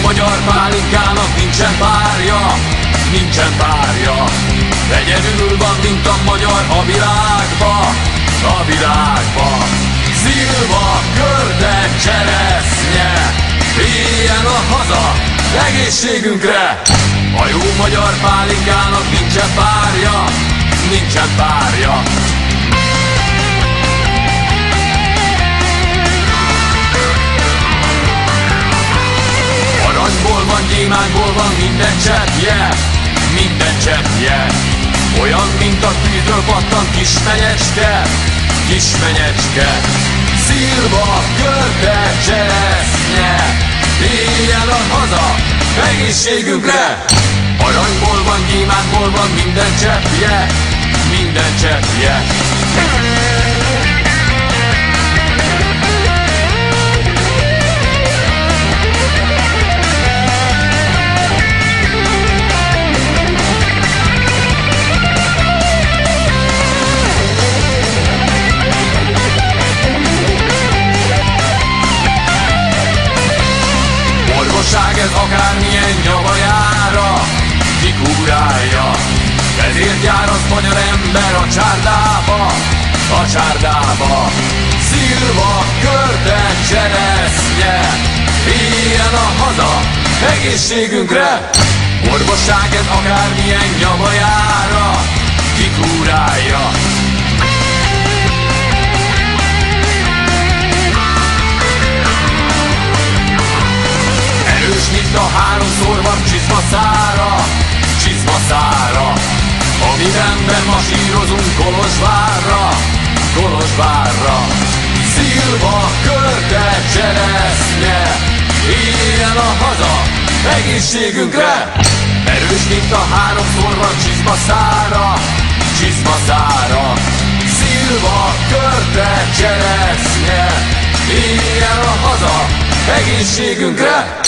magyar pálinkának nincsen párja, nincsen párja. Egyedül van, mint a magyar a világba, a világba. Szilva, körte, cseresznye, éljen a haza egészségünkre. A jó magyar pálinkának nincsen párja, nincsen párja. Aranyból van, gyémántból van minden cseppje, minden cseppje. Olyan, mint a tűzről pattan kismenyecske, kismenyecske. Szilva, körte, cseresznye, éljen a haza egészségünkre. Aranyból van, gyémántból van minden cseppje, minden cseppje. Orvosság ez akármilyen nyavajára kikúrálja. Ezért jár az magyar ember a csárdába, a csárdába. Szilva, körte, cseresznye, éljen a haza egészségünkre. Orvosság ez akármilyen nyavajára kikúrálja. Erős, mint a háromszor van csizmaszára, csizmaszára. Amiben masírozunk Kolozsvárra, Kolozsvárra. Szilva, körte, cseresznye, éljen a haza egészségünkre. Erős, mint a háromszor van csizmaszára, csizmaszára. Szilva, körte, cseresznye, éljen a haza egészségünkre.